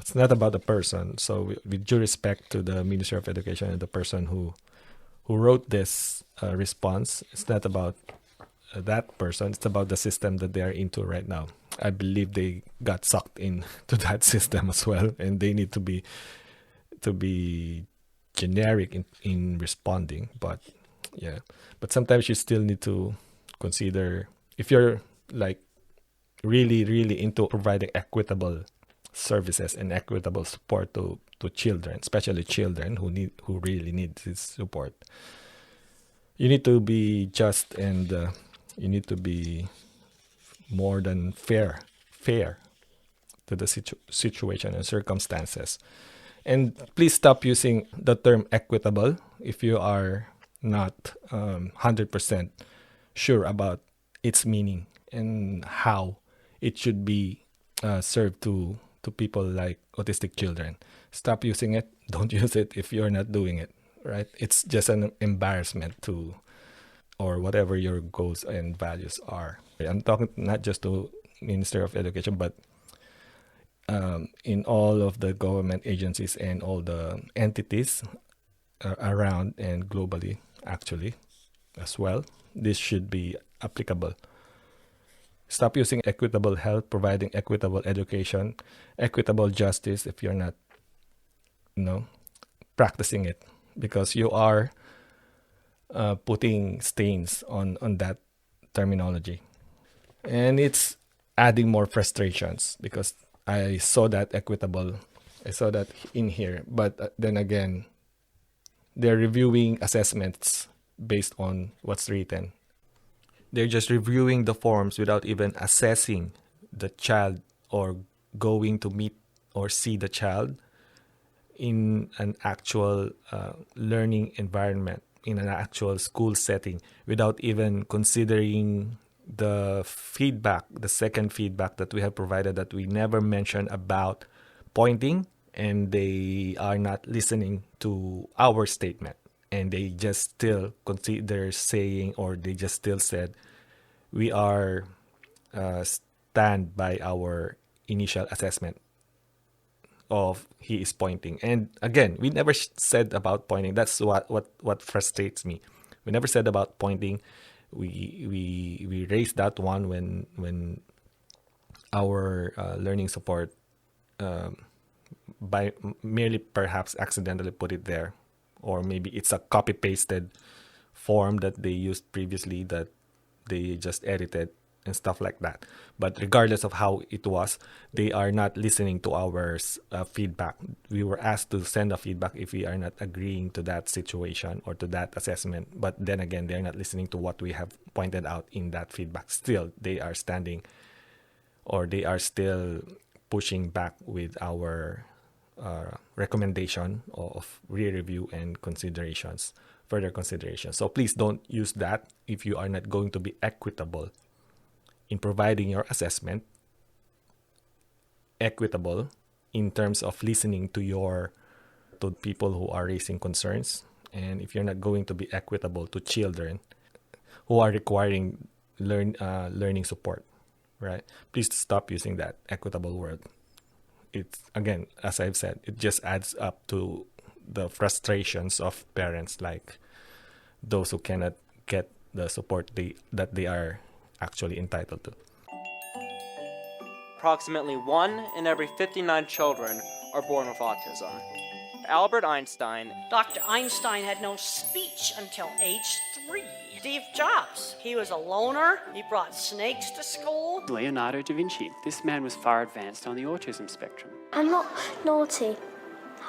It's not about the person. So with due respect to the Ministry of Education and the person who wrote this response, it's not about that person. It's about the system that they are into right now. I believe they got sucked into that system as well, and they need to be generic in responding. But yeah, but sometimes you still need to consider, if you're like really into providing equitable services and equitable support to children, especially children who really need this support. You need to be just, and you need to be more than fair to the situation and circumstances. And please stop using the term equitable if you are not 100% sure about its meaning and how it should be served to people like autistic children. Stop using it. Don't use it if you're not doing it, right? It's just an embarrassment to, or whatever your goals and values are. I'm talking not just to Minister of Education, but in all of the government agencies and all the entities around and globally, actually, as well. This should be applicable. Stop using equitable health, providing equitable education, equitable justice if you're not, practicing it, because you are putting stains on that terminology. And it's adding more frustrations, because I saw that in here. But then again, they're reviewing assessments based on what's written. They're just reviewing the forms without even assessing the child or going to meet or see the child in an actual learning environment, in an actual school setting, without even considering the feedback, the second feedback that we have provided, that we never mentioned about pointing, and they are not listening to our statement. And they just still consider saying, or they just still said, we are stand by our initial assessment of he is pointing. And again, we never said about pointing. That's what frustrates me. We never said about pointing. We raised that one when our learning support by merely perhaps accidentally put it there, or maybe it's a copy-pasted form that they used previously that they just edited and stuff like that. But regardless of how it was, they are not listening to our feedback. We were asked to send a feedback if we are not agreeing to that situation or to that assessment. But then again, they're not listening to what we have pointed out in that feedback. Still, they are standing, or they are still pushing back with our recommendation of re-review and further considerations. So please don't use that if you are not going to be equitable in providing your assessment, equitable in terms of listening to people who are raising concerns, and if you're not going to be equitable to children who are requiring learning support, right? Please stop using that equitable word. It's, again, as I've said, it just adds up to the frustrations of parents, like those who cannot get the support that they are actually entitled to. Approximately 1 in every 59 children are born with autism. Albert Einstein. Dr. Einstein had no speech until age 3. Steve Jobs, he was a loner. He brought snakes to school. Leonardo da Vinci. This man was far advanced on the autism spectrum. I'm not naughty.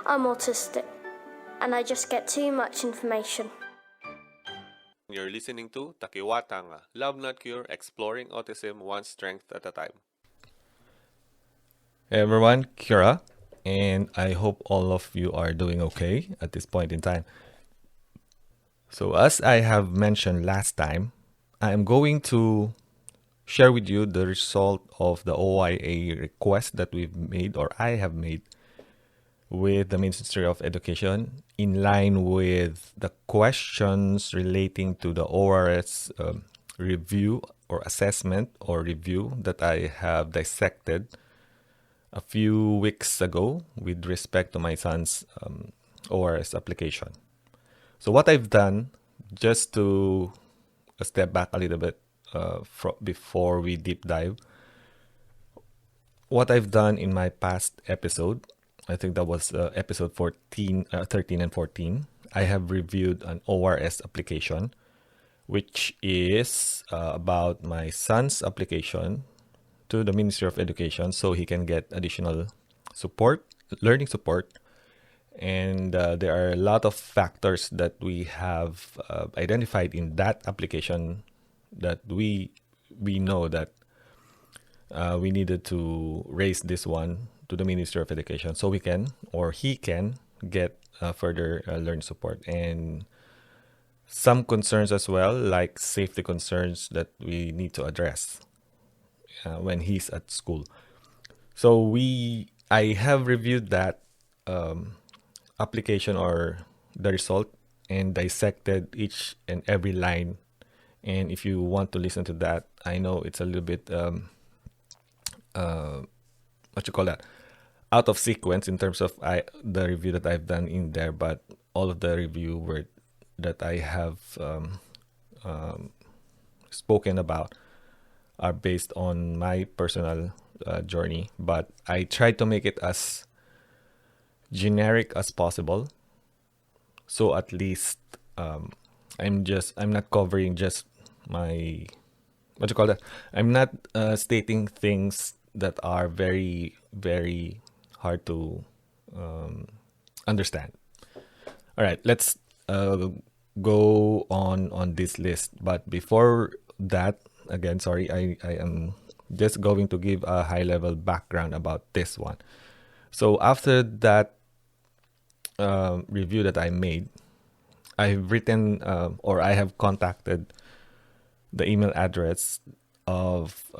I'm autistic. And I just get too much information. You're listening to Takiwātanga, Love Not Cure, exploring autism one strength at a time. Hey everyone, Kira, and I hope all of you are doing okay at this point in time. So as I have mentioned last time, I am going to share with you the result of the OIA request that we've made, or I have made, with the Ministry of Education, in line with the questions relating to the ORS review or assessment or review that I have dissected a few weeks ago with respect to my son's ORS application. So what I've done, just to step back a little bit before we deep dive, what I've done in my past episode, I think that was episode 13 and 14, I have reviewed an ORS application, which is about my son's application to the Ministry of Education so he can get additional support, learning support. And there are a lot of factors that we have identified in that application that we know that we needed to raise this one to the Ministry of Education so we can, or he can, get further learning support. And some concerns as well, like safety concerns that we need to address when he's at school. So I have reviewed that application or the result and dissected each and every line. And if you want to listen to that, I know it's a little bit out of sequence in terms of the review that I've done in there, but all of the review that I have spoken about are based on my personal journey, but I tried to make it as generic as possible. So at least I'm not covering just my I'm not stating things that are very, very hard to understand. All right, let's go on this list. But before that, again, sorry, I am just going to give a high-level background about this one. So after that review that I made, I've written or I have contacted the email address of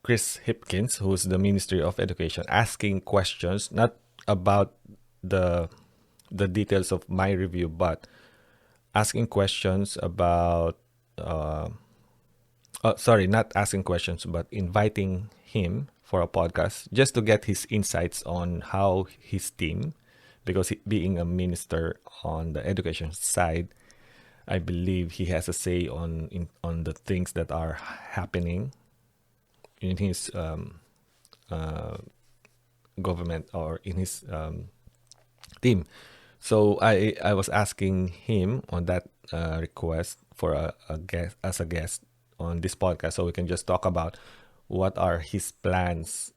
Chris Hipkins, who's the Ministry of Education, asking questions, not about the details of my review, but asking questions about, not asking questions, but inviting him for a podcast just to get his insights on how his team, because being a minister on the education side, I believe he has a say on the things that are happening in his government or in his team. So I was asking him on that request for a guest on this podcast, so we can just talk about what are his plans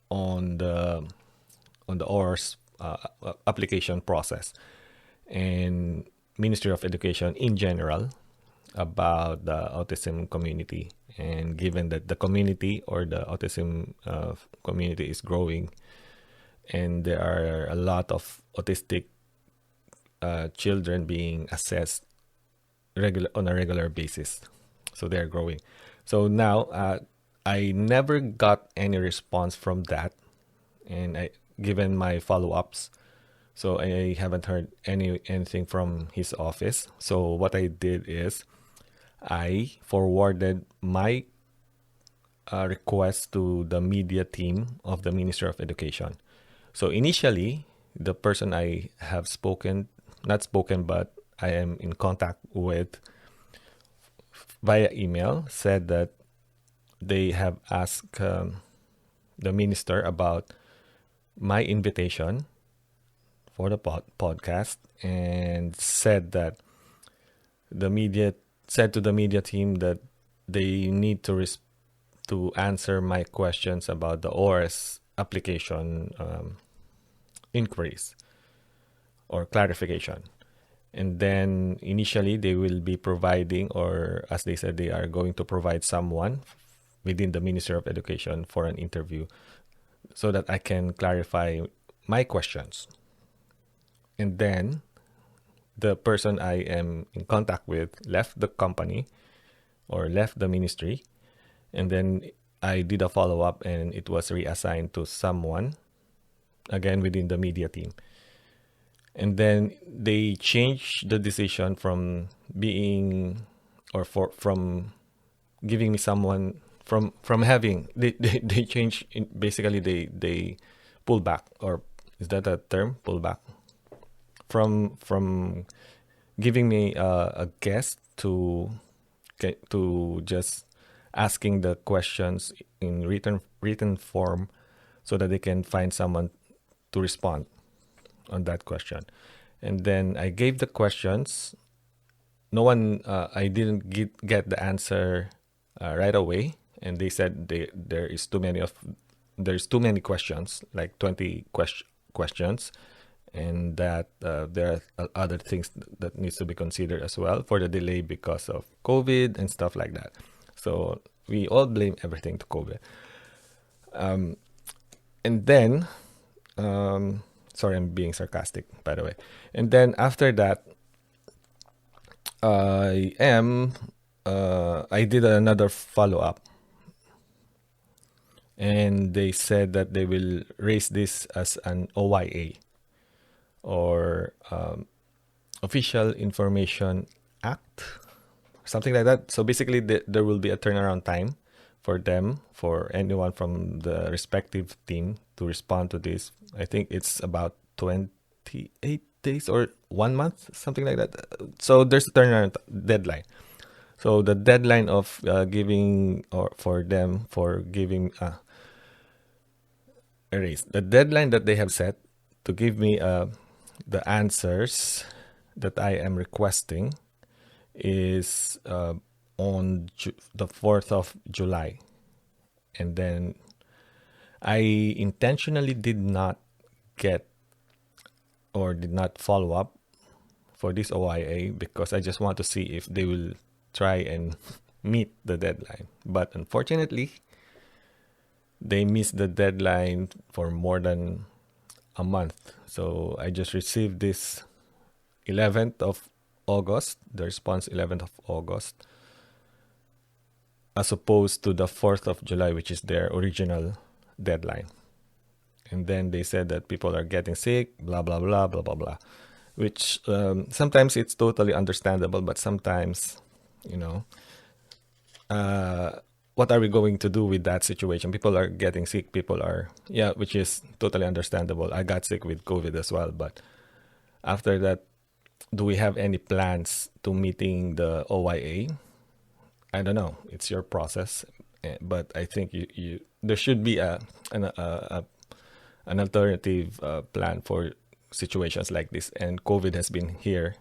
on the ORS application process and Ministry of Education in general about the autism community. And given that the community or the autism community is growing and there are a lot of autistic children being assessed on a regular basis, so they're growing. So now I never got any response from that, and given my follow-ups, so I haven't heard anything from his office. So what I did is I forwarded my request to the media team of the Ministry of Education. So initially, the person I have but I am in contact with via email said that they have asked the minister about my invitation for the podcast and said that said to the media team that they need to answer my questions about the ORS application inquiries or clarification. And then initially they will be providing, or as they said, they are going to provide someone within the Ministry of Education for an interview so that I can clarify my questions. And then the person I am in contact with left the company or left the ministry. And then I did a follow-up and it was reassigned to someone, again, within the media team. And then they changed the decision from giving me someone from having they change basically they pull back, or is that a term, pull back, from giving me a guest to just asking the questions in written form so that they can find someone to respond on that question. And then I gave the questions. No one, I didn't get the answer right away, and they said there's too many questions, like 20 questions, and that there are other things that needs to be considered as well for the delay because of COVID and stuff like that. So we all blame everything to COVID. And then, sorry, I'm being sarcastic, by the way. And then after that, I did another follow-up, and they said that they will raise this as an OYA, or Official Information Act, something like that. So basically, there will be a turnaround time for them, for anyone from the respective team to respond to this. I think it's about 28 days or 1 month, something like that. So there's a turnaround deadline. So the deadline of giving, or for them for giving erase, the deadline that they have set to give me the answers that I am requesting is on the 4th of July. And then I intentionally did not follow up for this OIA because I just want to see if they will try and meet the deadline. But unfortunately, they missed the deadline for more than a month. So I just received this 11th of August, the response 11th of August, as opposed to the 4th of July, which is their original deadline. And then they said that people are getting sick, blah, blah, blah, blah, blah, blah, which sometimes it's totally understandable, but sometimes, what are we going to do with that situation? People are getting sick, which is totally understandable. I got sick with COVID as well, but after that, do we have any plans to meeting the OYA? I don't know. It's your process, but I think there should be an alternative plan for situations like this. And COVID has been here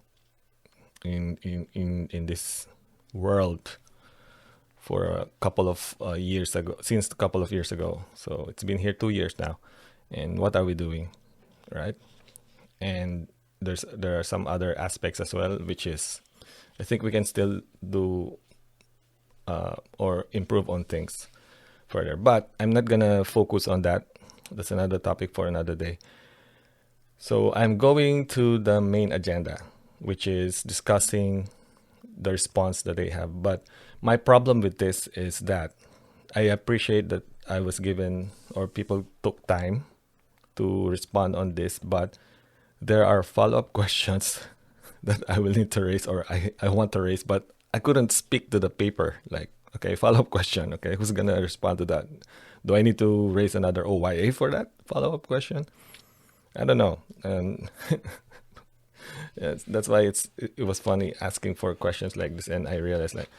in this world for a couple of years ago, since a couple of years ago. So it's been here 2 years now. And what are we doing, right? And there are some other aspects as well, which is I think we can still do or improve on things further. But I'm not gonna focus on that. That's another topic for another day. So I'm going to the main agenda, which is discussing the response that they have. But my problem with this is that I appreciate that I was given, or people took time to respond on this, but there are follow-up questions that I will need to raise, or I want to raise, but I couldn't speak to the paper. Like, okay, follow-up question. Okay, who's going to respond to that? Do I need to raise another OYA for that follow-up question? I don't know. Yes, that's why it was funny asking for questions like this, and I realized, like,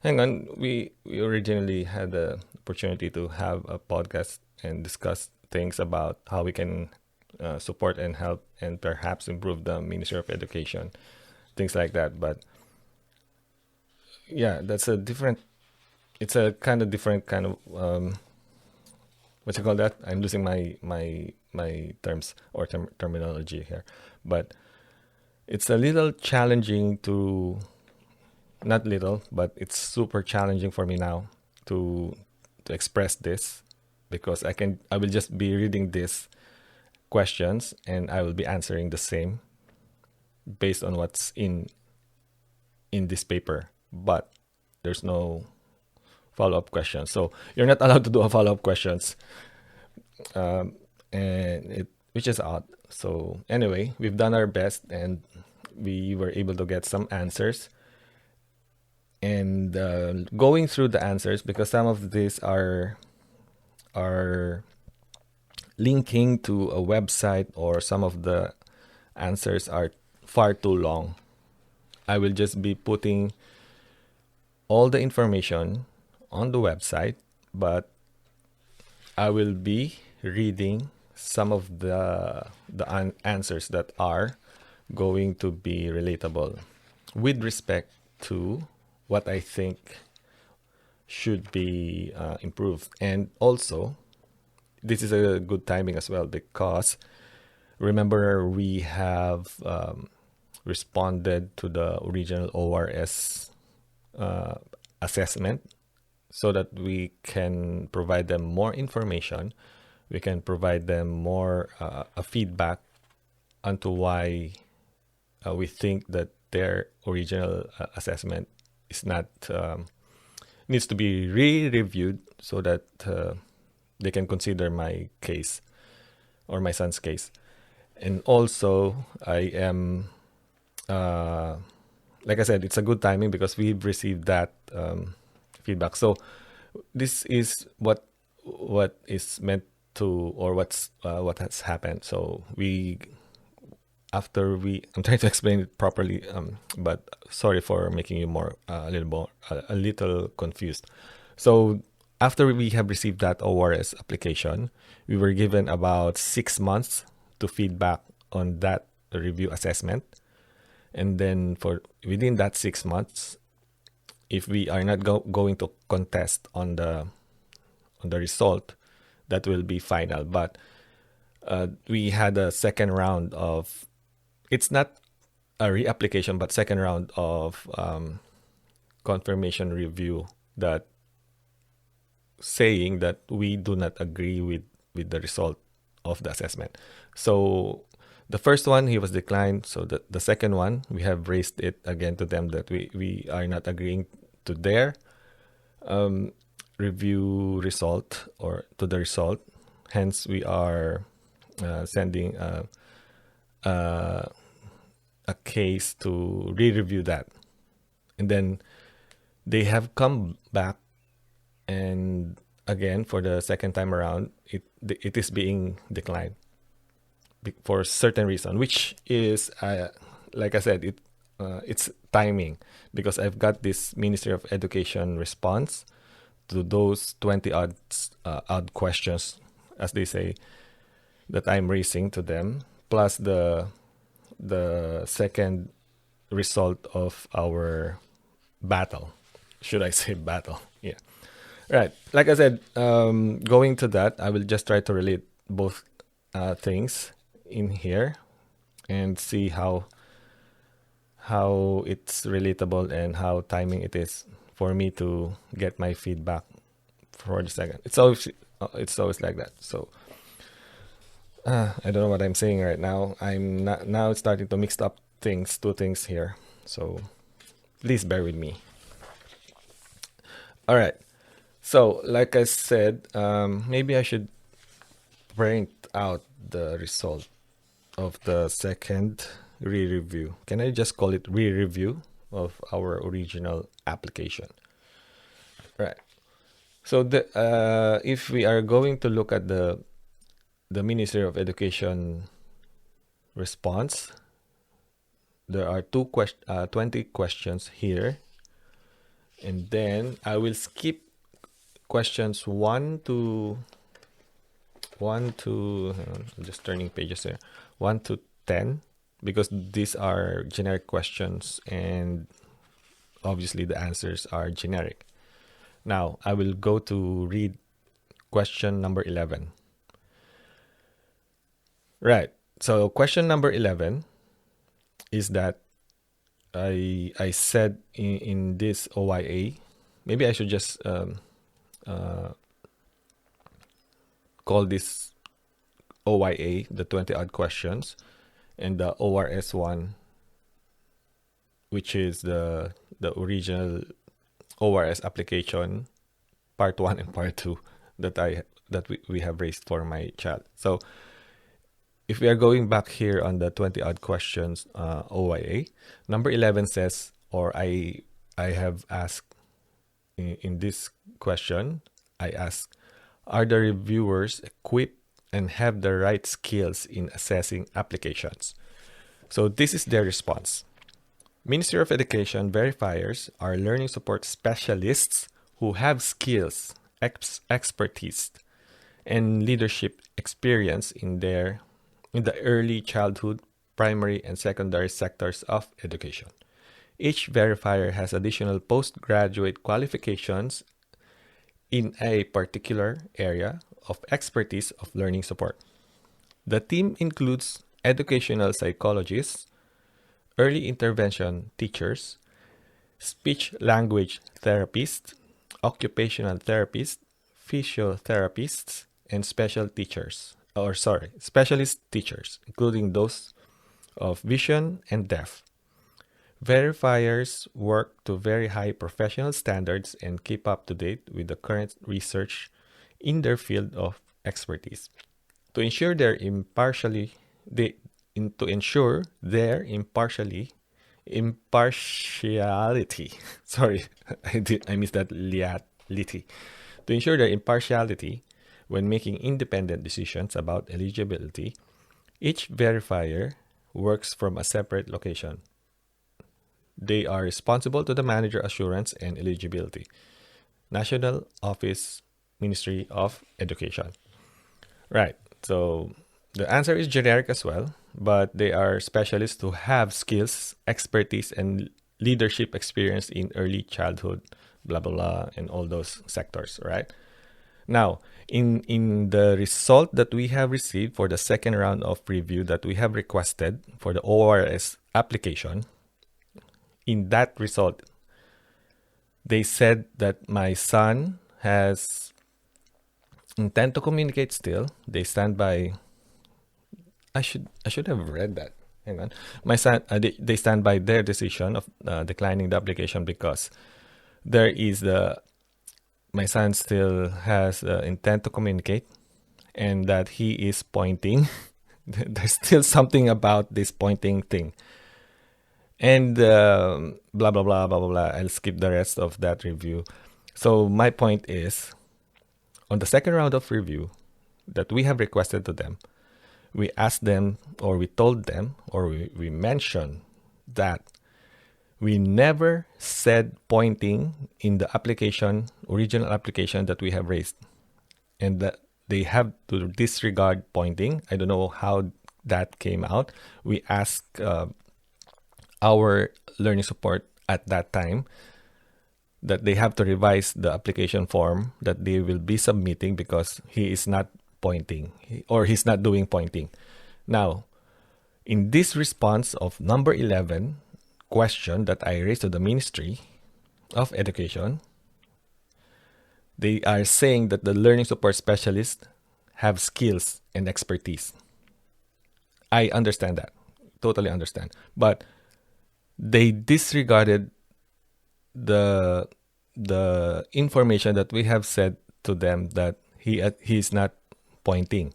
hang on, we originally had the opportunity to have a podcast and discuss things about how we can support and help and perhaps improve the Ministry of Education, things like that. But yeah, it's a kind of different kind of what you call that? I'm losing my terms or terminology here, but it's a little challenging to, not little, but it's super challenging for me now to express this, because I will just be reading these questions and I will be answering the same based on what's in this paper, but there's no follow-up questions. So you're not allowed to do a follow-up questions, which is odd. So anyway, we've done our best and we were able to get some answers. And going through the answers, because some of these are linking to a website, or some of the answers are far too long. I will just be putting all the information on the website, but I will be reading some of the answers that are going to be relatable with respect to what I think should be improved. And also, this is a good timing as well, because remember, we have responded to the original ORS assessment, so that we can provide them more information. We can provide them more a feedback onto why we think that their original assessment is not needs to be re-reviewed, so that they can consider my case or my son's case. And also, I am like I said, it's a good timing because we've received that feedback. So this is what is meant to, or what has happened. So I'm trying to explain it properly, but sorry for making you a little confused. So after we have received that ORS application, we were given about 6 months to feedback on that review assessment. And then within that 6 months, if we are not going to contest on the result, that will be final. But we had a second round of, it's not a reapplication, but second round of confirmation review, that saying that we do not agree with the result of the assessment. So the first one, he was declined. So the second one, we have raised it again to them that we are not agreeing to their review result, or to the result. Hence, we are sending a case to re-review that. And then they have come back, and again, for the second time around, it is being declined for a certain reason, which is, like I said, it's timing, because I've got this Ministry of Education response to those 20 odd questions, as they say, that I'm raising to them, plus the second result of our battle. Should I say battle? Yeah. Right. Like I said, going to that, I will just try to relate both things in here and see how it's relatable and how timing it is for me to get my feedback for the second. It's always like that. So I don't know what I'm saying right now. I'm not now starting to mix up two things here. So please bear with me. All right. So like I said, maybe I should print out the result of the second re-review. Can I just call it re-review of our original application? Right. So if we are going to look at the Ministry of Education response, there are 20 questions here, and then I will skip questions 1 to I'm just turning pages here, 1 to 10, because these are generic questions and obviously the answers are generic. Now I will go to read question number 11. Right. So question number 11 is that I said in this OIA, maybe I should just call this OIA, the 20 odd questions, and the ORS one, which is the original ORS application, part 1 and part 2 that we have raised for my child. So if we are going back here on the 20 odd questions OIA, number 11 says, or I I have asked in this question, I ask, are the reviewers equipped and have the right skills in assessing applications? So this is their response. Ministry of Education verifiers are learning support specialists who have skills, expertise, and leadership experience in the early childhood, primary, and secondary sectors of education. Each verifier has additional postgraduate qualifications in a particular area of expertise of learning support. The team includes educational psychologists, early intervention teachers, speech-language therapists, occupational therapists, physiotherapists, and specialist teachers, including those of vision and deaf. Verifiers work to very high professional standards and keep up to date with the current research in their field of expertise. To ensure their impartiality, sorry, I missed that liati. To ensure their impartiality when making independent decisions about eligibility, each verifier works from a separate location. They are responsible to the manager assurance and eligibility. National Office, Ministry of Education. Right. So the answer is generic as well, but they are specialists who have skills, expertise, and leadership experience in early childhood, blah, blah, blah, and all those sectors, right? Now, in the result that we have received for the second round of review that we have requested for the ORS application, in that result, they said that my son has intent to communicate still. They stand by. I should have read that. Hang on. My son. They stand by their decision of declining the application because there is my son still has intent to communicate, and that he is pointing. There's still something about this pointing thing. And blah, blah, blah, blah, blah, blah. I'll skip the rest of that review. So my point is, on the second round of review that we have requested to them, we asked them, or we told them, or we mentioned that we never said pointing in the original application that we have raised. And that they have to disregard pointing. I don't know how that came out. We asked our learning support at that time that they have to revise the application form that they will be submitting because he is not pointing or he's not doing pointing. Now, in this response of number 11 question that I raised to the Ministry of Education, they are saying that the learning support specialists have skills and expertise. I understand that. Totally understand. But they disregarded the information that we have said to them that he is not pointing,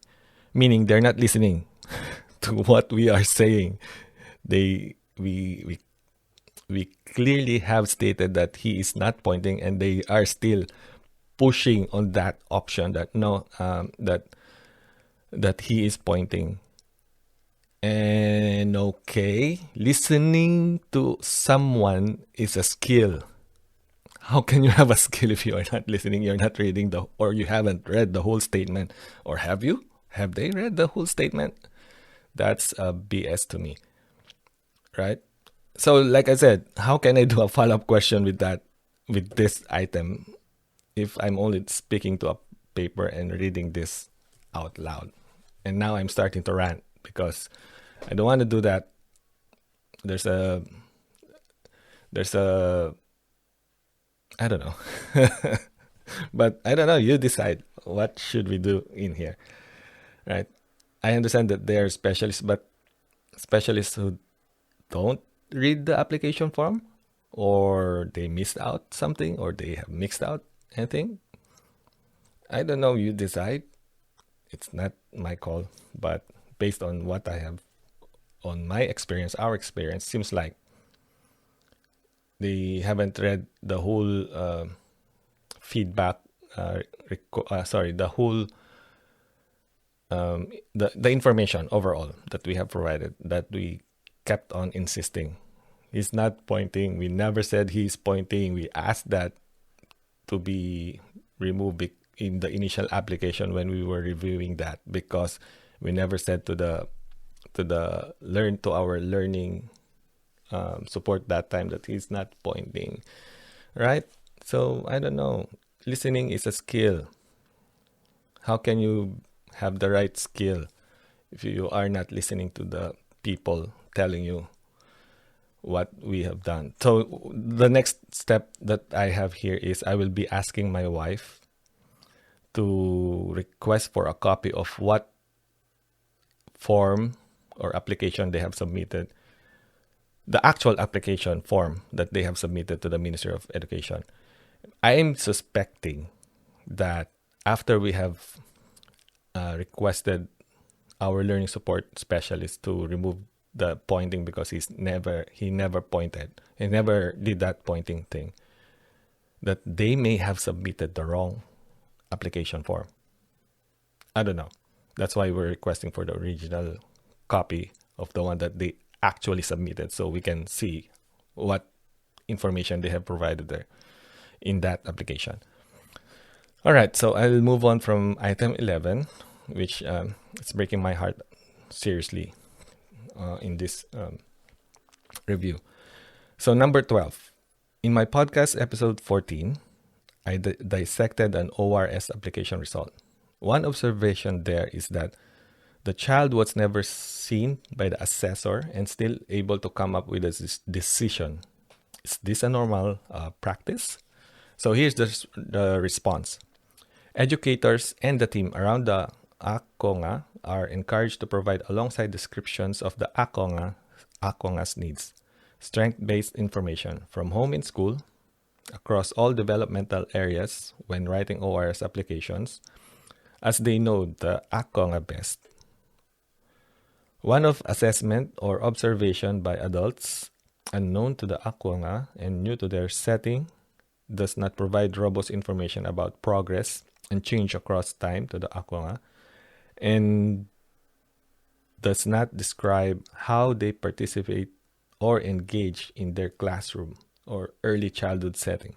meaning they're not listening to what we are saying. We clearly have stated that he is not pointing, and they are still pushing on that option that no, that he is pointing. And okay, listening to someone is a skill. How can you have a skill if you are not listening, you're not reading or you haven't read the whole statement? Or have you? Have they read the whole statement? That's a BS to me, right? So like I said, how can I do a follow-up question with this item if I'm only speaking to a paper and reading this out loud? And now I'm starting to rant because I don't want to do that. There's a I don't know. But I don't know, you decide what should we do in here. Right? I understand that they are specialists, but specialists who don't read the application form, or they missed out something, or they have mixed out anything. I don't know, you decide. It's not my call, but based on what I have, on my experience, our experience, seems like they haven't read the whole feedback. The whole the information overall that we have provided, that we kept on insisting. He's not pointing. We never said he's pointing. We asked that to be removed in the initial application when we were reviewing that, because we never said to our learning support that time that he's not pointing, right? So I don't know. Listening is a skill. How can you have the right skill if you are not listening to the people telling you what we have done? So the next step that I have here is I will be asking my wife to request for a copy of what form or application they have submitted, the actual application form that they have submitted to the Ministry of Education. I am suspecting that after we have requested our learning support specialist to remove the pointing, because he never pointed, he never did that pointing thing, that they may have submitted the wrong application form. I don't know. That's why we're requesting for the original copy of the one that they actually submitted, so we can see what information they have provided there in that application. All right, so I'll move on from item 11, which it's breaking my heart seriously in this review. So number 12. In my podcast episode 14, I dissected an ORS application result. One observation there is that the child was never seen by the assessor and still able to come up with a decision. Is this a normal practice? So here's the response. Educators and the team around the Akonga are encouraged to provide alongside descriptions of the Akonga's needs, strength-based information from home and school, across all developmental areas when writing ORS applications, as they know the Akonga best. One of assessment or observation by adults unknown to the Akonga and new to their setting does not provide robust information about progress and change across time to the Akonga, and does not describe how they participate or engage in their classroom or early childhood setting.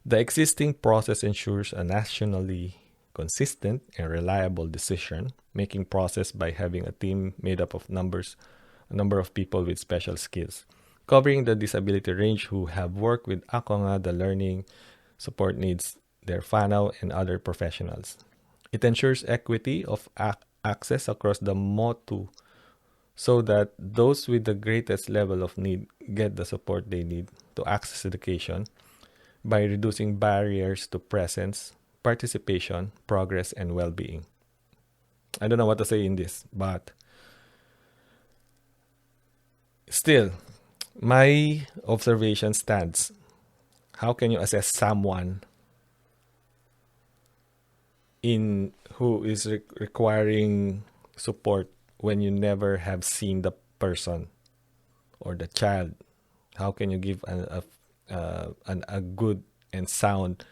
The existing process ensures a nationally consistent and reliable decision-making process by having a team made up of a number of people with special skills, covering the disability range who have worked with Akonga, the learning support needs, their whānau, and other professionals. It ensures equity of access across the motu so that those with the greatest level of need get the support they need to access education by reducing barriers to presence, participation, progress, and well-being. I don't know what to say in this, but still, my observation stands. How can you assess someone who is requiring support when you never have seen the person or the child? How can you give a good and sound,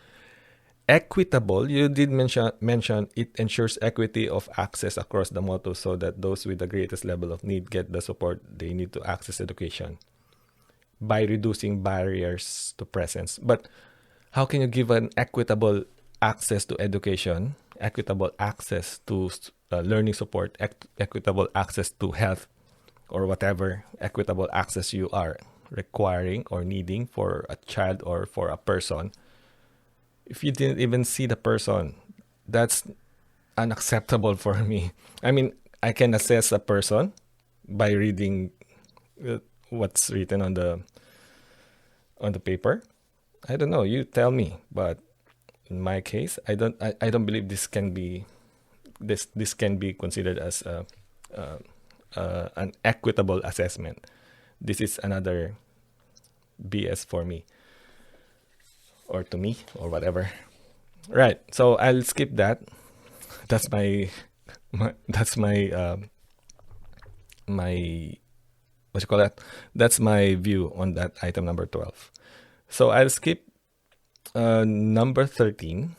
equitable? You did mention it ensures equity of access across the motto so that those with the greatest level of need get the support they need to access education by reducing barriers to presence. But how can you give an equitable access to education, equitable access to learning support, equitable access to health, or whatever equitable access you are requiring or needing for a child or for a person, if you didn't even see the person? That's unacceptable for me. I mean, I can assess a person by reading what's written on the paper. I don't know, you tell me, but in my case, I don't believe this can be considered as an equitable assessment. This is another BS for me, or to me, or whatever. Right. So I'll skip that. That's my what you call that? That's my view on that item number 12. So I'll skip number 13.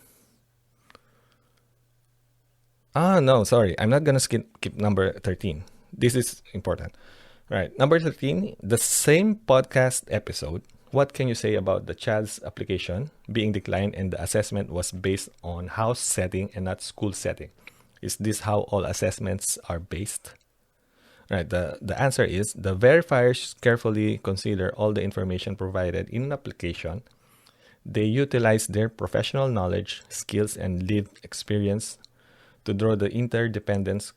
No, sorry. I'm not going to skip number 13. This is important. Right. Number 13, the same podcast episode. What can you say about the child's application being declined and the assessment was based on house setting and not school setting? Is this how all assessments are based? Right. The answer is the verifiers carefully consider all the information provided in an application. They utilize their professional knowledge, skills, and lived experience to draw the interdependent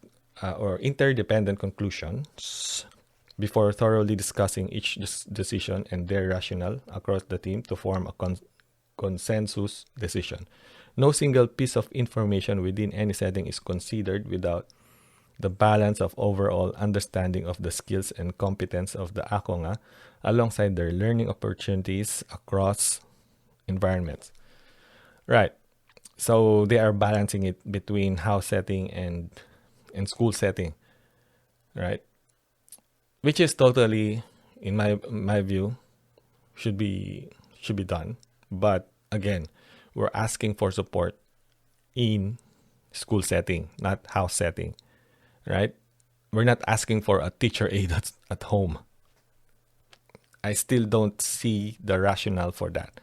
conclusions before thoroughly discussing each decision and their rationale across the team to form a consensus decision. No single piece of information within any setting is considered without the balance of overall understanding of the skills and competence of the akonga alongside their learning opportunities across environments. Right. So they are balancing it between house setting and school setting. Right. Which is totally, in my view, should be done. But again, we're asking for support in school setting, not house setting, right? We're not asking for a teacher aide at home. I still don't see the rationale for that,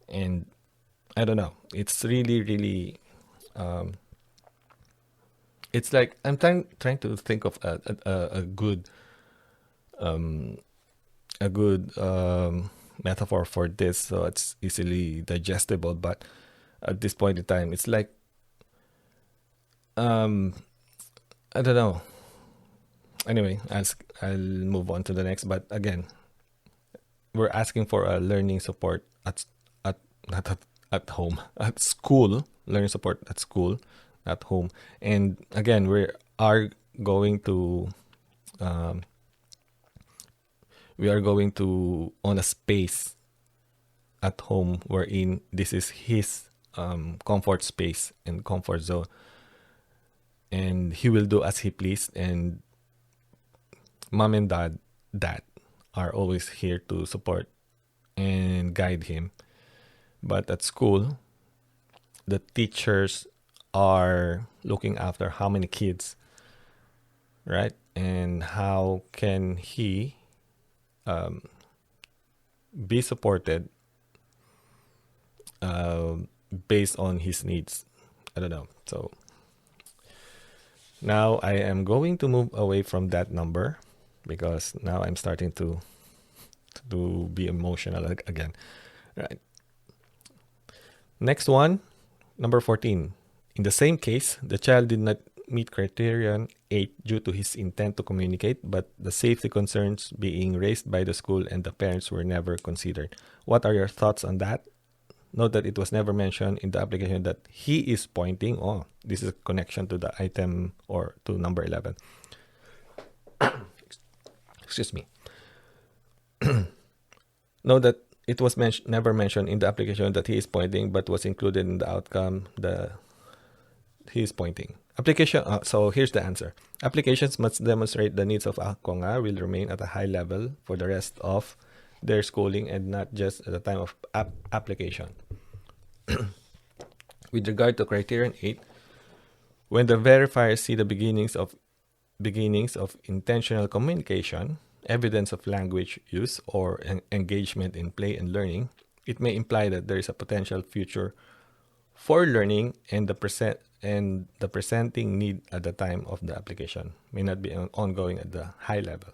and I don't know. It's really, really. It's like I'm trying to think of a good metaphor for this, so it's easily digestible. But at this point in time, it's like I don't know. Anyway, I'll move on to the next. But again, we're asking for a learning support not at home, at school. Learning support at school, at home. And again, we are going to own a space at home wherein this is his comfort space and comfort zone, and he will do as he please, and mom and dad are always here to support and guide him. But at school, the teachers are looking after how many kids, right? And how can he be supported based on his needs? I don't know. So now I am going to move away from that number because now I'm starting to be emotional again. Right. Next one, number 14. In the same case, the child did not meet criterion 8 due to his intent to communicate, but the safety concerns being raised by the school and the parents were never considered. What are your thoughts on that? Note that it was never mentioned in the application that he is pointing. Oh, this is a connection to the item or to number 11. Excuse me. Note that it was never mentioned in the application that he is pointing, but was included in the outcome. He is pointing. Application. So here's the answer. Applications must demonstrate the needs of akonga will remain at a high level for the rest of their schooling and not just at the time of application. With regard to criterion 8, when the verifiers see the beginnings of intentional communication, evidence of language use, or engagement in play and learning, it may imply that there is a potential future for learning, and the presenting need at the time of the application may not be ongoing at the high level.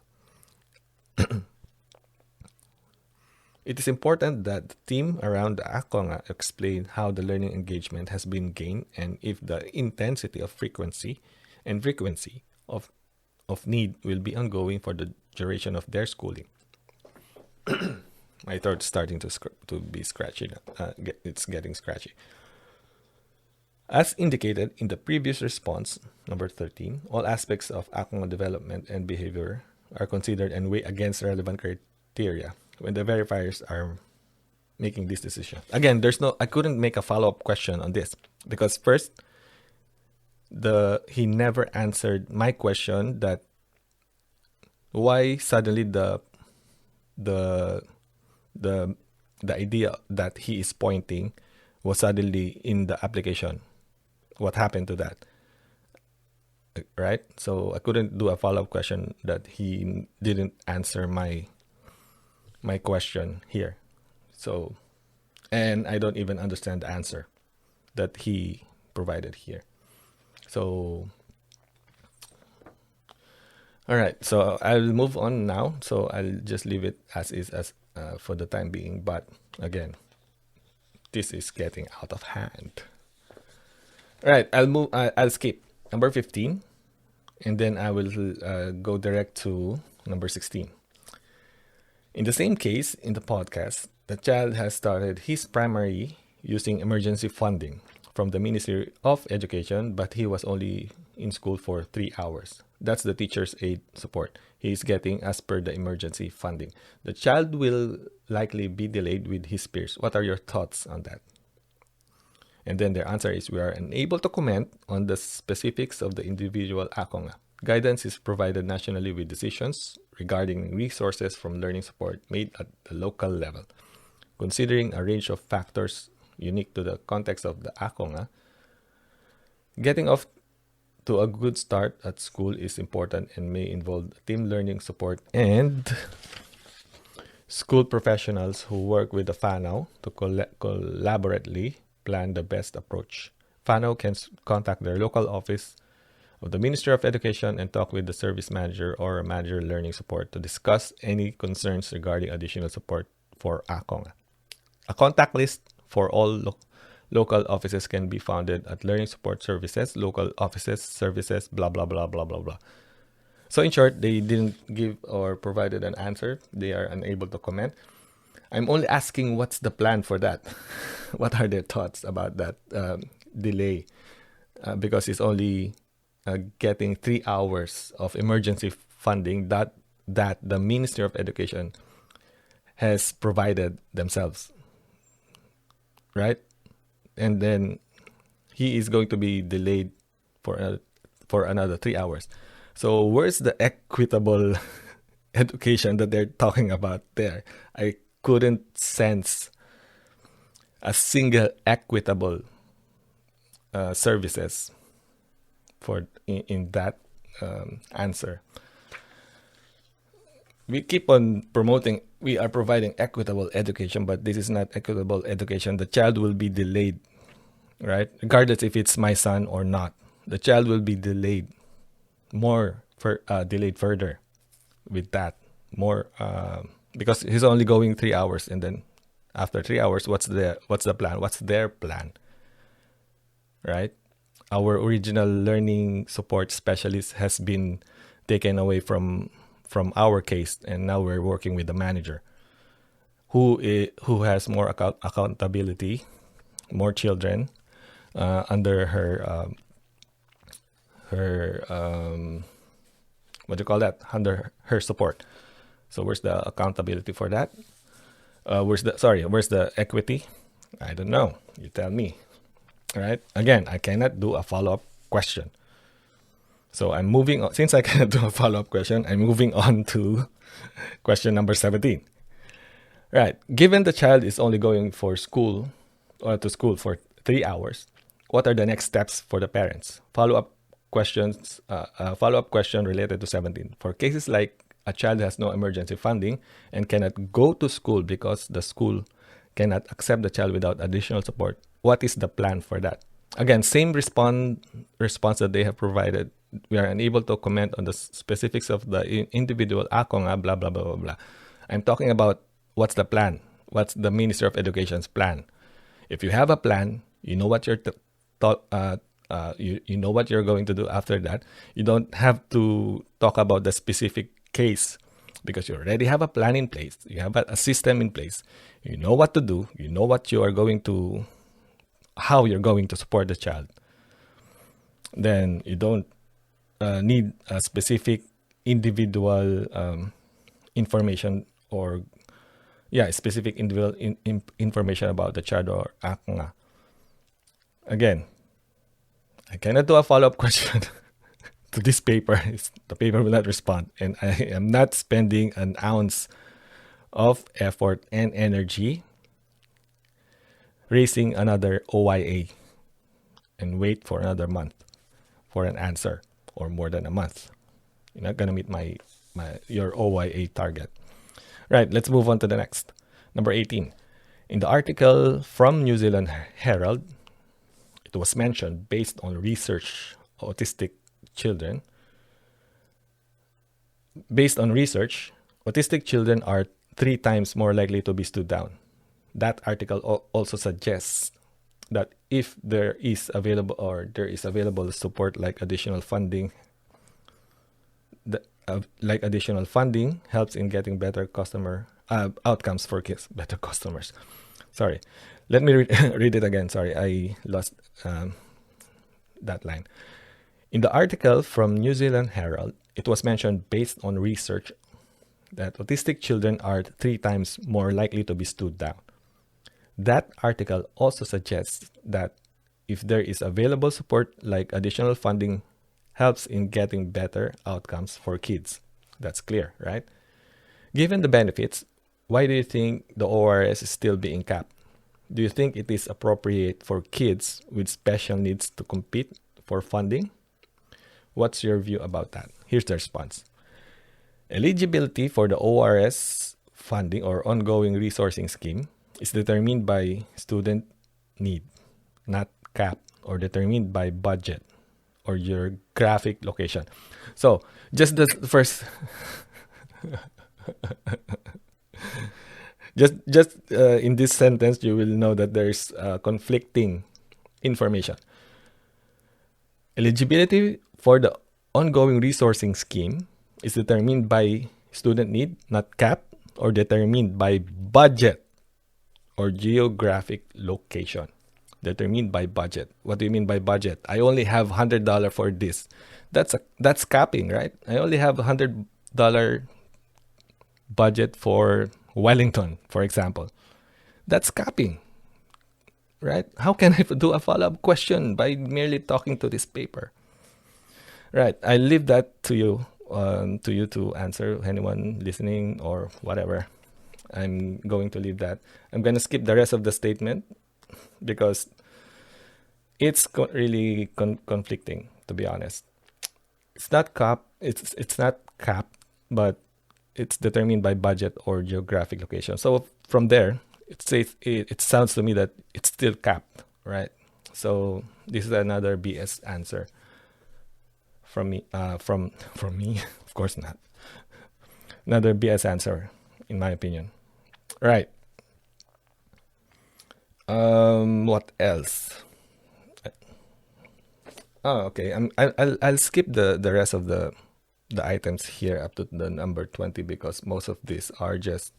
It is important that the team around the akonga explain how the learning engagement has been gained and if the intensity of frequency of need will be ongoing for the duration of their schooling. My throat's starting to be scratchy now. It's getting scratchy. As indicated in the previous response, number 13, all aspects of akonga development and behavior are considered and weighed against relevant criteria when the verifiers are making this decision. Again, I couldn't make a follow-up question on this because first, he never answered my question that Why suddenly the idea that he is pointing was suddenly in the application? What happened to that? Right? So I couldn't do a follow-up question that he didn't answer my question here. So, and I don't even understand the answer that he provided here. So, all right. So I'll move on now. So I'll just leave it as is for the time being. But again, this is getting out of hand. All right. I'll skip number 15, and then I will go direct to number 16. In the same case, in the podcast, the child has started his primary using emergency funding from the Ministry of Education, but he was only in school for 3 hours. That's the teacher's aid support he is getting as per the emergency funding. The child will likely be delayed with his peers. What are your thoughts on that? And then their answer is, we are unable to comment on the specifics of the individual akonga. Guidance is provided nationally with decisions regarding resources from learning support made at the local level. Considering a range of factors unique to the context of the akonga, getting off to a good start at school is important and may involve team learning support and school professionals who work with the whānau to collaboratively plan the best approach. Whānau can contact their local office of the Ministry of Education and talk with the service manager or a manager learning support to discuss any concerns regarding additional support for akonga. A contact list for all local offices can be founded at Learning Support Services, local offices, services, blah, blah, blah, blah, blah, blah. So in short, they didn't give or provided an answer. They are unable to comment. I'm only asking what's the plan for that. What are their thoughts about that delay? Because it's only getting 3 hours of emergency funding that the Ministry of Education has provided themselves, right? And then he is going to be delayed for another 3 hours. So where's the equitable education that they're talking about there? I couldn't sense a single equitable services for in that answer. We keep on promoting, we are providing equitable education, but this is not equitable education. The child will be delayed, right? Regardless if it's my son or not, the child will be delayed delayed further with that more because he's only going 3 hours, and then after 3 hours, what's the plan? What's their plan, right? Our original learning support specialist has been taken away from our case, and now we're working with the manager who has more accountability, more children under her what do you call that? Under her support. So where's the accountability for that? Where's the equity? I don't know. You tell me. All right. Again, I cannot do a follow-up question. So I'm moving on. Since I cannot do a follow-up question, I'm moving on to question number 17. Right. Given the child is only going to school for 3 hours, what are the next steps for the parents? Follow-up question related to 17. For cases like a child has no emergency funding and cannot go to school because the school cannot accept the child without additional support, what is the plan for that? Again, same response that they have provided. We are unable to comment on the specifics of the individual akonga, blah, blah, blah, blah, blah. I'm talking about what's the plan? What's the Ministry of Education's plan? If you have a plan, you know what you know what you're going to do after that. You don't have to talk about the specific case because you already have a plan in place. You have a system in place. You know what to do. You know what you are going to, how you're going to support the child. Then you don't need a specific individual information or specific individual information about the child or akonga. Again, I cannot do a follow-up question to this paper, the paper will not respond. And I am not spending an ounce of effort and energy raising another OYA and wait for another month for an answer, or more than a month. You're not going to meet your OYA target. Right, let's move on to the next. Number 18. In the article from New Zealand Herald, it was mentioned, based on research, autistic children are 3 times more likely to be stood down. That article also suggests that if there is available support like additional funding, helps in getting better customer outcomes for kids, better customers. Sorry, let me read it again. Sorry, I lost that line. In the article from New Zealand Herald, it was mentioned, based on research, that autistic children are 3 times more likely to be stood down. That article also suggests that if there is available support like additional funding, helps in getting better outcomes for kids. That's clear, right? Given the benefits, why do you think the ORS is still being capped? Do you think it is appropriate for kids with special needs to compete for funding? What's your view about that? Here's the response. Eligibility for the ORS funding or ongoing resourcing scheme is determined by student need, not capped or determined by budget or geographic location. So, just the first... just in this sentence, you will know that there's conflicting information. Eligibility for the ongoing resourcing scheme is determined by student need, not capped, or determined by budget or geographic location. Determined by budget. What do you mean by budget? I only have $100 for this. That's capping, right? I only have $100 budget for Wellington, for example. That's capping, right? How can I do a follow-up question by merely talking to this paper? Right, I leave that to you to answer, anyone listening or whatever. I'm going to leave that. I'm going to skip the rest of the statement because it's really conflicting, to be honest. It's not capped. It's not capped, but it's determined by budget or geographic location. So from there, it sounds to me that it's still capped, right? So this is another BS answer from me. From me, of course not. Another BS answer, in my opinion. Right. What else? Oh, okay. I'll skip the rest of the items here up to the number 20 because most of these are just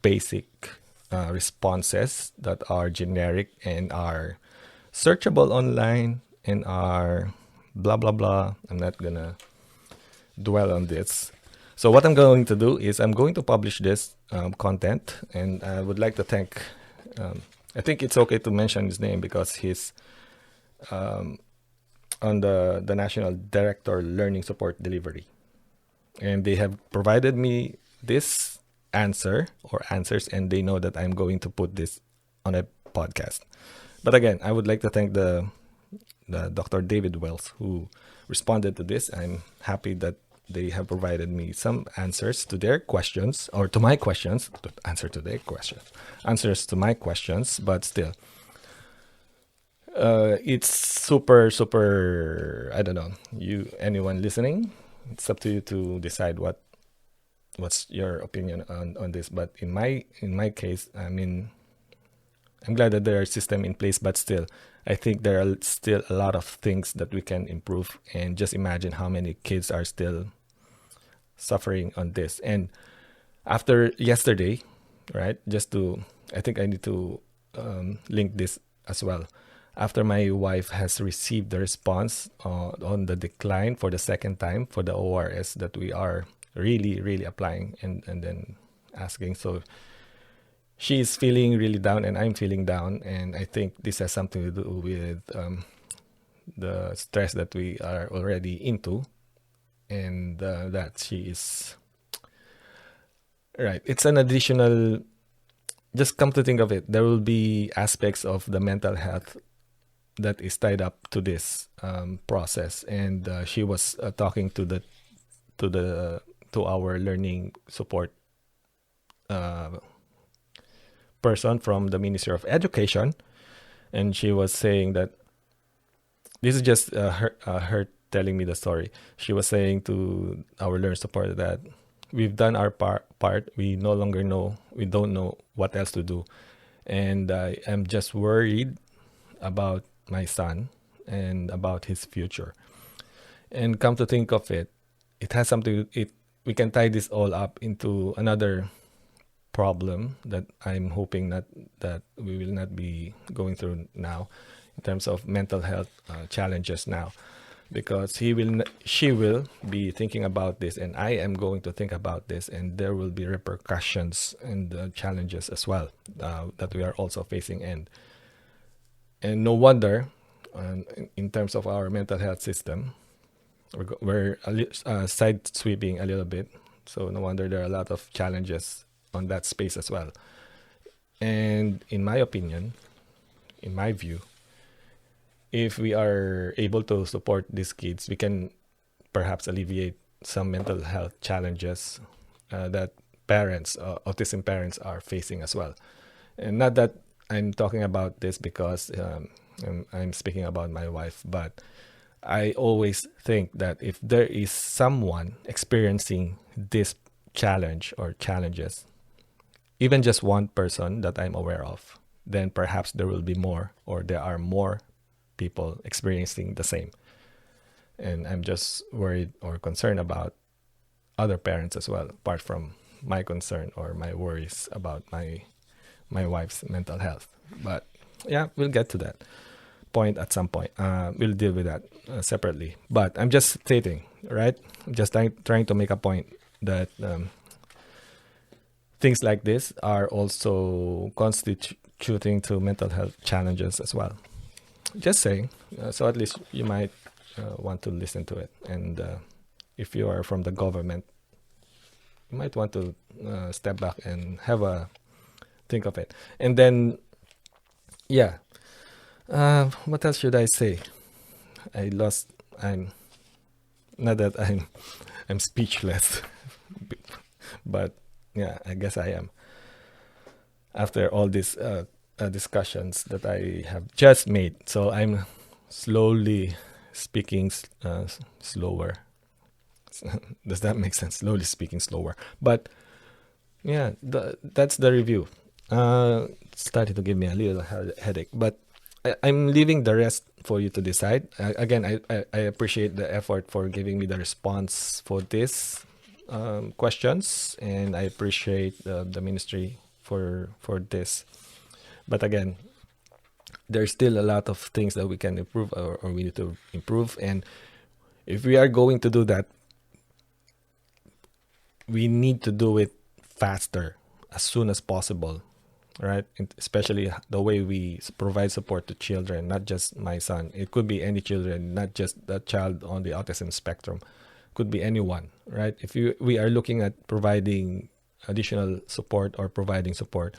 basic responses that are generic and are searchable online and are blah blah blah. I'm not gonna dwell on this. So what I'm going to do is I'm going to publish this content, and I would like to thank. I think it's okay to mention his name because he's on the National Director Learning Support Delivery. And they have provided me this answer or answers, and they know that I'm going to put this on a podcast. But again, I would like to thank the Dr. David Wells who responded to this. I'm happy that they have provided me some answers to their questions, or to my questions, answers to my questions, but still. It's super, I don't know, anyone listening, it's up to you to decide what's your opinion on this. But in my case, I mean, I'm glad that there are systems in place, but still, I think there are still a lot of things that we can improve. And just imagine how many kids are still suffering on this. And after yesterday, right, I think I need to link this as well. After my wife has received the response on the decline for the second time for the ORS that we are really, really applying and then asking. So she's feeling really down and I'm feeling down. And I think this has something to do with the stress that we are already into and that she is right. It's an additional. Just come to think of it, there will be aspects of the mental health that is tied up to this process, and she was talking to our learning support person from the Ministry of Education, and she was saying that this is just her telling me the story. She was saying to our learner support that we've done our part. We no longer know. We don't know what else to do, and I am just worried about my son and about his future. And come to think of it, it has something. We can tie this all up into another problem that I'm hoping that we will not be going through now, in terms of mental health challenges now, because she will be thinking about this, and I am going to think about this, and there will be repercussions and challenges as well that we are also facing, and no wonder in terms of our mental health system, we're side sweeping a little bit, so no wonder there are a lot of challenges on that space as well. And in my opinion, in my view, if we are able to support these kids, we can perhaps alleviate some mental health challenges that parents, autism parents, are facing as well. And not that I'm talking about this because I'm speaking about my wife, but I always think that if there is someone experiencing this challenge or challenges, even just one person that I'm aware of, then perhaps there will be more, or there are more people experiencing the same. And I'm just worried or concerned about other parents as well, apart from my concern or my worries about my wife's mental health. But yeah, we'll get to that point at some point. We'll deal with that separately. But I'm just stating, right? I'm just trying to make a point that things like this are also constituting to mental health challenges as well. Just saying. So at least you might want to listen to it. And if you are from the government, you might want to step back and have a think of it. And then, yeah. What else should I say? I'm not that I'm speechless, but yeah, I guess I am. After all these discussions that I have just made, so I'm slowly speaking slower. Does that make sense? Slowly speaking slower. But yeah, that's the review. Started to give me a little headache, but I'm leaving the rest for you to decide. Again, I appreciate the effort for giving me the response for this questions, and I appreciate the ministry for this. But again, there's still a lot of things that we can improve or we need to improve. And if we are going to do that, we need to do it faster, as soon as possible, right? And especially the way we provide support to children, not just my son. It could be any children, not just the child on the autism spectrum. Could be anyone, right? If we are looking at providing additional support or providing support,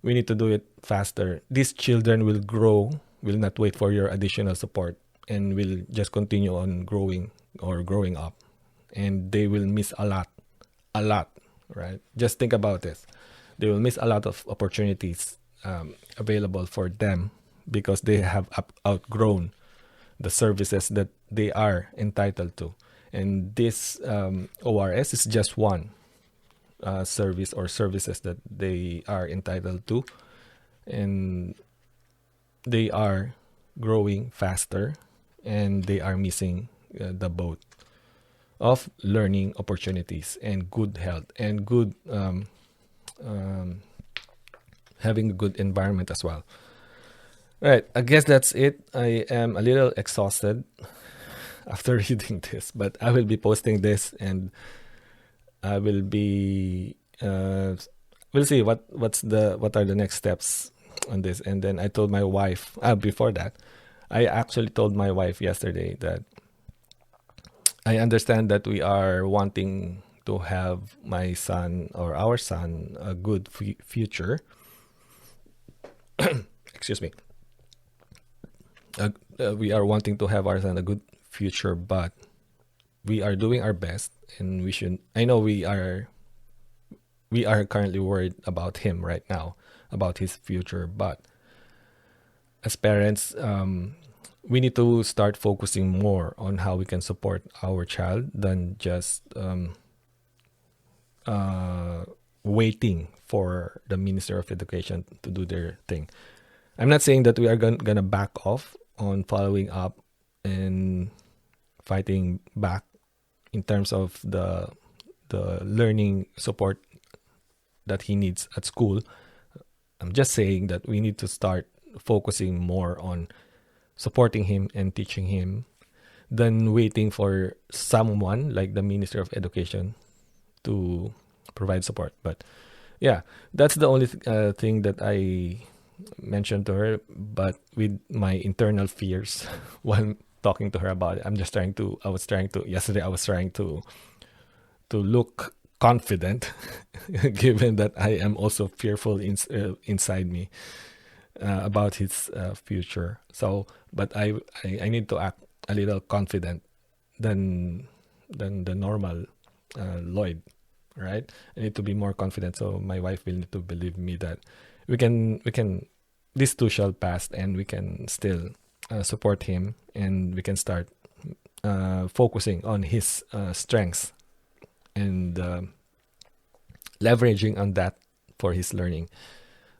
we need to do it faster. These children will grow, will not wait for your additional support, and will just continue on growing or growing up. And they will miss a lot, right? Just think about this. They will miss a lot of opportunities available for them because they have outgrown the services that they are entitled to. And this ORS is just one service or services that they are entitled to. And they are growing faster, and they are missing the boat of learning opportunities and good health and good having a good environment as well. Right, I guess that's it. I am a little exhausted after reading this, but I will be posting this, and I will be we'll see what are the next steps on this. And then I told my wife before that, I actually told my wife yesterday that I understand that we are wanting to have my son or our son a good future. Excuse me. We are wanting to have our son a good future, but we are doing our best, and we should. I know we are currently worried about him right now, about his future, but as parents, we need to start focusing more on how we can support our child than just waiting for the Minister of Education to do their thing. I'm not saying that we are gonna back off on following up and fighting back in terms of the learning support that he needs at school. I'm just saying that we need to start focusing more on supporting him and teaching him than waiting for someone like the Minister of Education to provide support. But yeah, that's the only thing that I mentioned to her. But with my internal fears while talking to her about it, yesterday I was trying to look confident given that I am also fearful inside me about his future. So, but I need to act a little confident than the normal Lloyd, right? I need to be more confident, so my wife will need to believe me that we can this too shall pass, and we can still support him, and we can start focusing on his strengths and leveraging on that for his learning.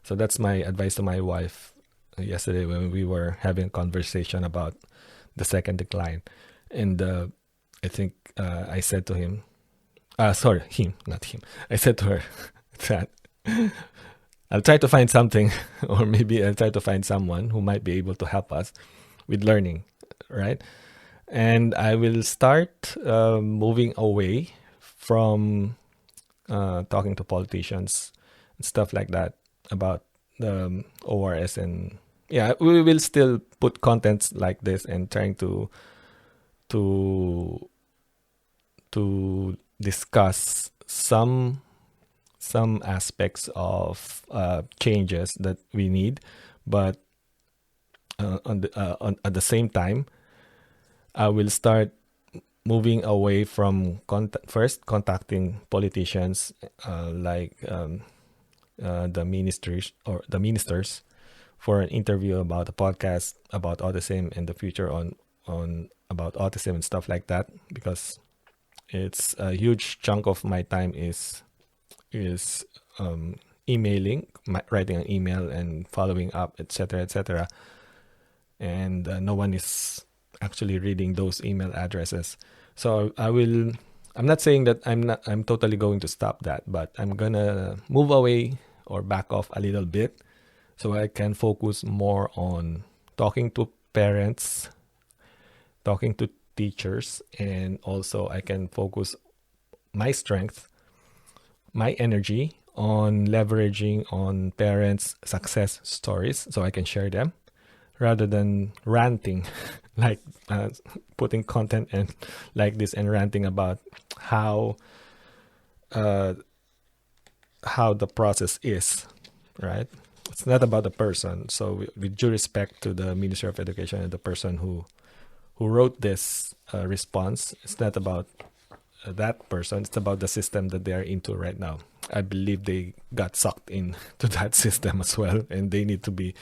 So that's my advice to my wife yesterday when we were having a conversation about the second decline. And I think I said to him, not him. I said to her that I'll try to find something, or maybe I'll try to find someone who might be able to help us with learning, right? And I will start moving away from talking to politicians and stuff like that about the ORS. And yeah, we will still put contents like this and trying to discuss some aspects of changes that we need, but at the same time, I will start moving away from first contacting politicians like the ministers for an interview about a podcast about autism and the future on about autism and stuff like that, because it's a huge chunk of my time is emailing, writing an email and following up, etc., and no one is actually reading those email addresses. So I'm not saying that I'm totally going to stop that, but I'm gonna move away or back off a little bit so I can focus more on talking to parents, talking to teachers, and also I can focus my strength, my energy on leveraging on parents' success stories so I can share them rather than ranting like putting content and like this and ranting about how the process is, right? It's not about the person. So with due respect to the Minister of Education and the person who wrote this response, it's not about that person. It's about the system that they are into right now. I believe they got sucked into that system as well, and they need to be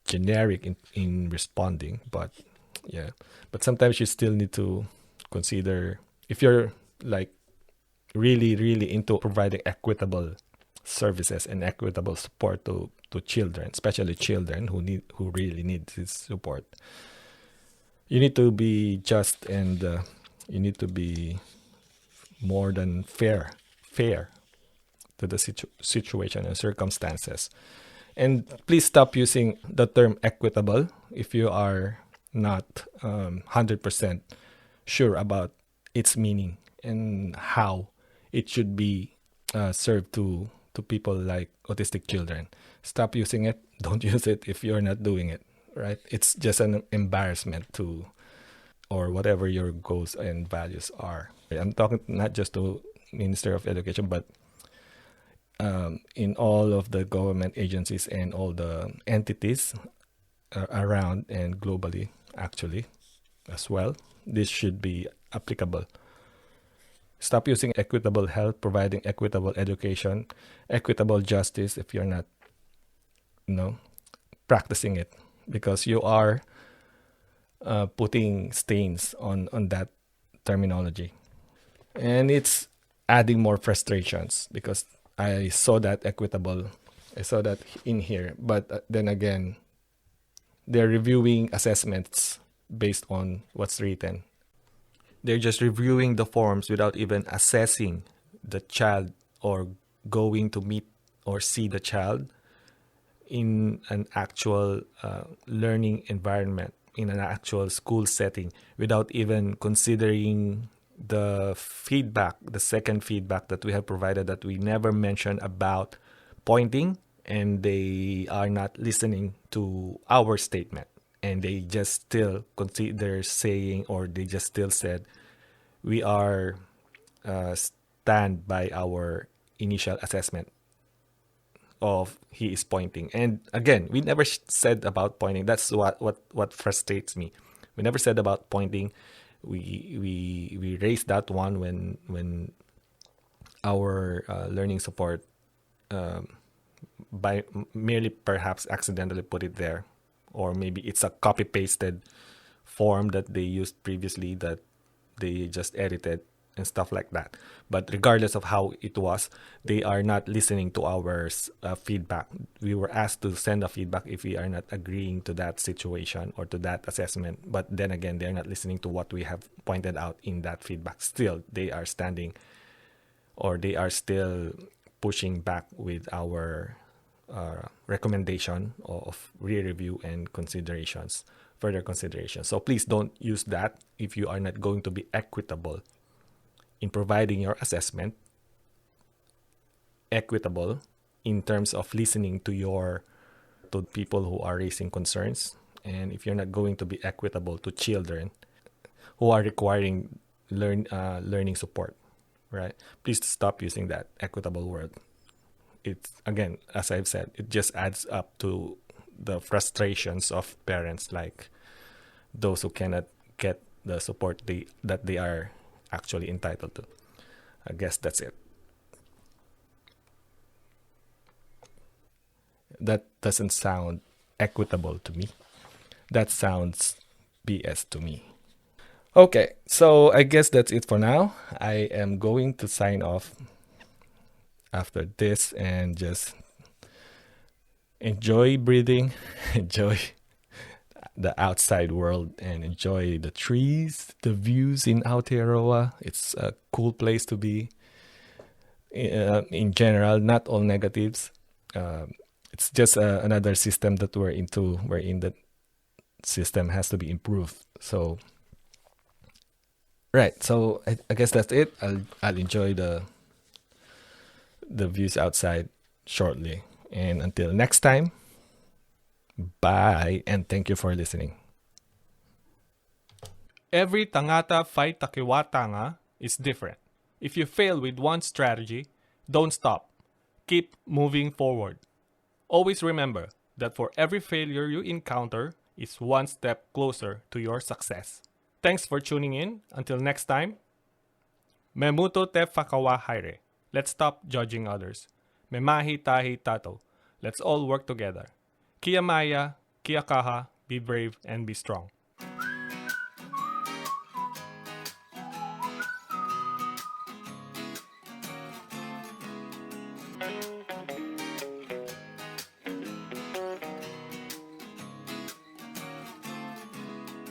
generic in responding. But yeah, but sometimes you still need to consider, if you're like really into providing equitable services and equitable support to children, especially children who really need this support, you need to be just, and you need to be more than fair to the situation and circumstances. And please stop using the term equitable if you are not 100% sure about its meaning and how it should be served to people like autistic children. Stop using it. Don't use it if you're not doing it, right? It's just an embarrassment to or whatever your goals and values are. I'm talking not just to Minister of Education, but in all of the government agencies and all the entities around and globally, actually, as well. This should be applicable. Stop using equitable health, providing equitable education, equitable justice if you're not, practicing it, because you are putting stains on that terminology. And it's adding more frustrations because I saw that in here. But then again, they're reviewing assessments based on what's written. They're just reviewing the forms without even assessing the child or going to meet or see the child in an actual learning environment, in an actual school setting, without even considering the feedback, the second feedback that we have provided, that we never mentioned about pointing, and they are not listening to our statement, and they just still consider saying, or they just still said, we are stand by our initial assessment of he is pointing. And again, we never said about pointing. That's what frustrates me. We never said about pointing. We raised that one when our learning support by merely perhaps accidentally put it there, or maybe it's a copy pasted form that they used previously that they just edited and stuff like that. But regardless of how it was, they are not listening to our feedback. We were asked to send a feedback if we are not agreeing to that situation or to that assessment. But then again, they're not listening to what we have pointed out in that feedback. Still, they are standing, or they are still pushing back with our recommendation of re-review and considerations, further considerations. So please don't use that if you are not going to be equitable in providing your assessment, equitable in terms of listening to people who are raising concerns, and if you're not going to be equitable to children who are requiring learning support, right? Please stop using that equitable word. It's, again, as I've said, it just adds up to the frustrations of parents, like those who cannot get the support that they are actually entitled to. I guess that's it. That doesn't sound equitable to me. That sounds BS to me. Okay, so I guess that's it for now. I am going to sign off after this and just enjoy breathing, enjoy the outside world, and enjoy the trees, the views in Aotearoa. It's a cool place to be. In general, not all negatives. It's just another system that we're into, wherein that system has to be improved. So, right. So I guess that's it. I'll enjoy the views outside shortly. And until next time, bye, and thank you for listening. Every Tāngata fight Takiwātanga is different. If you fail with one strategy, don't stop. Keep moving forward. Always remember that for every failure you encounter is one step closer to your success. Thanks for tuning in. Until next time, me muto te whakawa haere. Let's stop judging others. Me mahi tahi tato. Let's all work together. Kia maya, kia kaha, be brave and be strong.